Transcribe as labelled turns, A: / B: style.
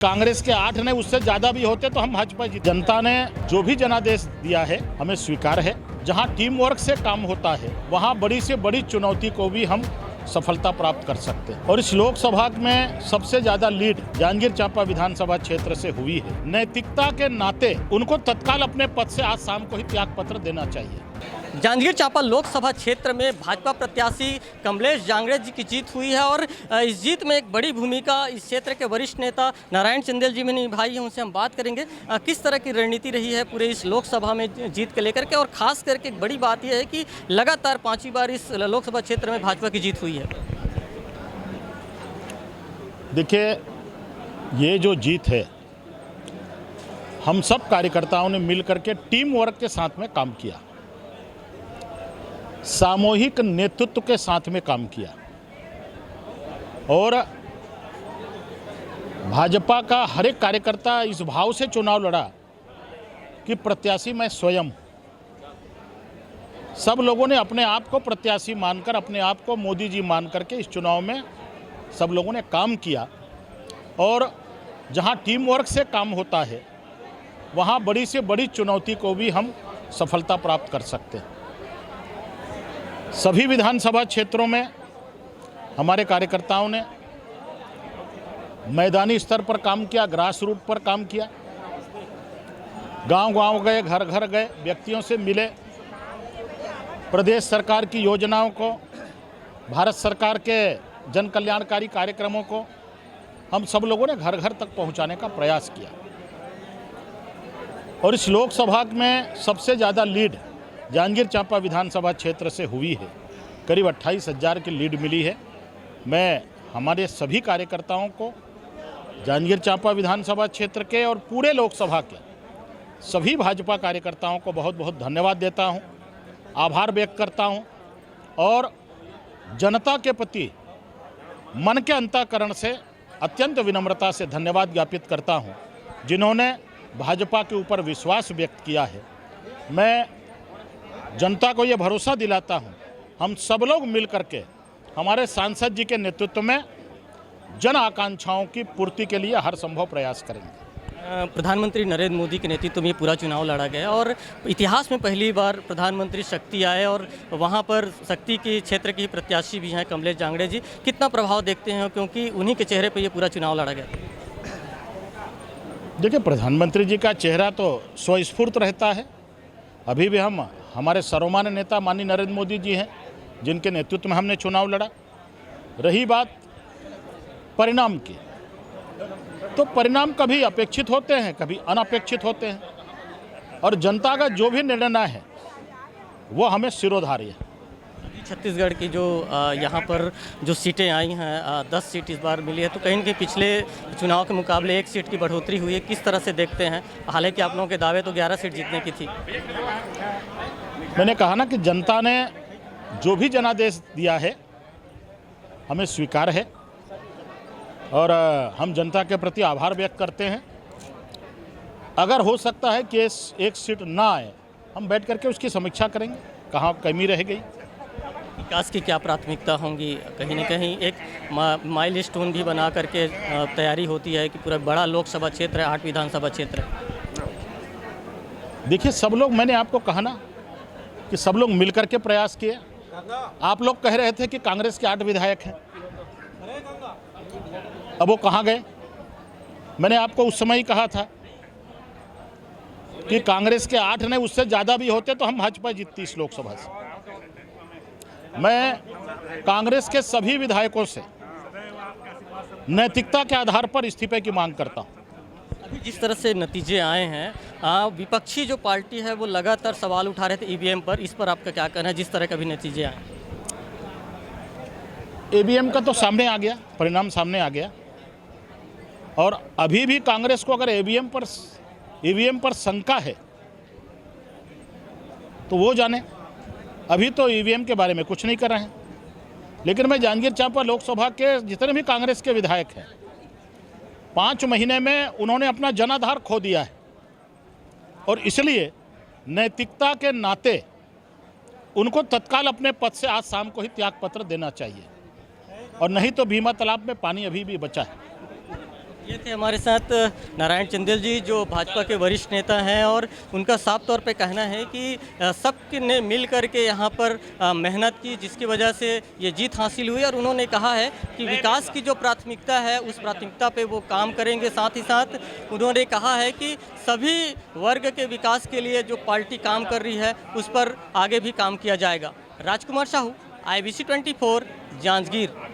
A: कांग्रेस के 8 ने उससे ज्यादा भी होते तो हम भाजपा जीत। जनता ने जो भी जनादेश दिया है हमें स्वीकार है। जहां टीम वर्क से काम होता है वहां बड़ी से बड़ी चुनौती को भी हम सफलता प्राप्त कर सकते हैं। और इस लोकसभा में सबसे ज्यादा लीड जांजगीर चांपा विधानसभा क्षेत्र से हुई है। नैतिकता के नाते उनको तत्काल अपने पद से आज शाम को ही त्याग पत्र देना चाहिए।
B: जांजगीर चांपा लोकसभा क्षेत्र में भाजपा प्रत्याशी कमलेश जांगड़े जी की जीत हुई है और इस जीत में एक बड़ी भूमिका इस क्षेत्र के वरिष्ठ नेता नारायण चंदेल जी में निभाई है। उनसे हम बात करेंगे किस तरह की रणनीति रही है पूरे इस लोकसभा में जीत के लेकर के, और खास करके एक बड़ी बात यह है कि लगातार 5वीं बार इस लोकसभा क्षेत्र में भाजपा की जीत हुई है।
A: देखिए, ये जो जीत है हम सब कार्यकर्ताओं ने मिलकर के टीम वर्क के साथ में काम किया, सामूहिक नेतृत्व के साथ में काम किया और भाजपा का हर एक कार्यकर्ता इस भाव से चुनाव लड़ा कि प्रत्याशी मैं स्वयं। सब लोगों ने अपने आप को प्रत्याशी मानकर, अपने आप को मोदी जी मान करके इस चुनाव में सब लोगों ने काम किया। और जहां टीम वर्क से काम होता है वहां बड़ी से बड़ी चुनौती को भी हम सफलता प्राप्त कर सकते हैं। सभी विधानसभा क्षेत्रों में हमारे कार्यकर्ताओं ने मैदानी स्तर पर काम किया, ग्रास रूट पर काम किया, गांव-गांव गए, घर घर गए, व्यक्तियों से मिले, प्रदेश सरकार की योजनाओं को, भारत सरकार के जन कल्याणकारी कार्यक्रमों को हम सब लोगों ने घर घर तक पहुंचाने का प्रयास किया। और इस लोकसभा में सबसे ज़्यादा लीड जांजगीर चांपा विधानसभा क्षेत्र से हुई है। करीब 28,000 की लीड मिली है। मैं हमारे सभी कार्यकर्ताओं को जांजगीर चांपा विधानसभा क्षेत्र के और पूरे लोकसभा के सभी भाजपा कार्यकर्ताओं को बहुत बहुत धन्यवाद देता हूं, आभार व्यक्त करता हूं और जनता के प्रति मन के अंतःकरण से अत्यंत विनम्रता से धन्यवाद ज्ञापित करता हूं, जिन्होंने भाजपा के ऊपर विश्वास व्यक्त किया है। मैं जनता को ये भरोसा दिलाता हूं, हम सब लोग मिल करके हमारे सांसद जी के नेतृत्व में जन आकांक्षाओं की पूर्ति के लिए हर संभव प्रयास करेंगे।
B: प्रधानमंत्री नरेंद्र मोदी के नेतृत्व में पूरा चुनाव लड़ा गया और इतिहास में पहली बार प्रधानमंत्री शक्ति आए और वहां पर शक्ति के क्षेत्र की प्रत्याशी भी हैं कमलेश जांगड़े जी। कितना प्रभाव देखते हैं, क्योंकि उन्हीं के चेहरे पर यह पूरा चुनाव लड़ा गया?
A: देखिए, प्रधानमंत्री जी का चेहरा तो स्वस्फूर्त रहता है। अभी भी हम हमारे सर्वमान्य नेता माननीय नरेंद्र मोदी जी हैं, जिनके नेतृत्व में हमने चुनाव लड़ा। रही बात परिणाम की, तो परिणाम कभी अपेक्षित होते हैं, कभी अनपेक्षित होते हैं और जनता का जो भी निर्णय है वो हमें सिरोधार्य है।
B: छत्तीसगढ़ की जो यहाँ पर जो सीटें आई हैं 10 सीट इस बार मिली है, तो कहीं न कहीं पिछले चुनाव के मुकाबले 1 सीट की बढ़ोतरी हुई है। किस तरह से देखते हैं? हालांकि आप लोगों के दावे तो 11 सीट जीतने की थी।
A: मैंने कहा ना कि जनता ने जो भी जनादेश दिया है हमें स्वीकार है और हम जनता के प्रति आभार व्यक्त करते हैं। अगर हो सकता है कि 1 सीट ना आए, हम बैठ करके उसकी समीक्षा करेंगे, कहाँ कमी रह गई।
B: विकास की क्या प्राथमिकता होंगी? कहीं न कहीं एक माइल स्टोन भी बना करके तैयारी होती है कि पूरा बड़ा लोकसभा क्षेत्र है, 8 विधानसभा क्षेत्र है।
A: देखिए, सब लोग, मैंने आपको कहा ना कि सब लोग मिल करके प्रयास किए। आप लोग कह रहे थे कि कांग्रेस के 8 विधायक हैं, अब वो कहाँ गए? मैंने आपको उस समय ही कहा था कि कांग्रेस के 8 ने उससे ज़्यादा भी होते तो हम भाजपा जीतती इस लोकसभा से। मैं कांग्रेस के सभी विधायकों से नैतिकता के आधार पर इस्तीफे की मांग करता हूं।
B: अभी जिस तरह से नतीजे आए हैं, विपक्षी जो पार्टी है वो लगातार सवाल उठा रहे थे ईवीएम पर, इस पर आपका क्या कहना है? जिस तरह का भी नतीजे आए,
A: ईवीएम का तो सामने आ गया, परिणाम सामने आ गया और अभी भी कांग्रेस को अगर ईवीएम पर शंका है तो वो जाने। अभी तो ईवीएम के बारे में कुछ नहीं कर रहे हैं। लेकिन मैं जांजगीर चांपा लोकसभा के जितने भी कांग्रेस के विधायक हैं, 5 महीने में उन्होंने अपना जनाधार खो दिया है और इसलिए नैतिकता के नाते उनको तत्काल अपने पद से आज शाम को ही त्याग पत्र देना चाहिए और नहीं तो भीमा तालाब में पानी अभी भी बचा है।
B: ये थे हमारे साथ नारायण चंदेल जी, जो भाजपा के वरिष्ठ नेता हैं, और उनका साफ तौर पे कहना है कि सबने मिल कर के यहाँ पर मेहनत की, जिसकी वजह से ये जीत हासिल हुई। और उन्होंने कहा है कि विकास की जो प्राथमिकता है उस प्राथमिकता पे वो काम करेंगे। साथ ही साथ उन्होंने कहा है कि सभी वर्ग के विकास के लिए जो पार्टी काम कर रही है उस पर आगे भी काम किया जाएगा। राजकुमार साहू, IBC 24, जांजगीर।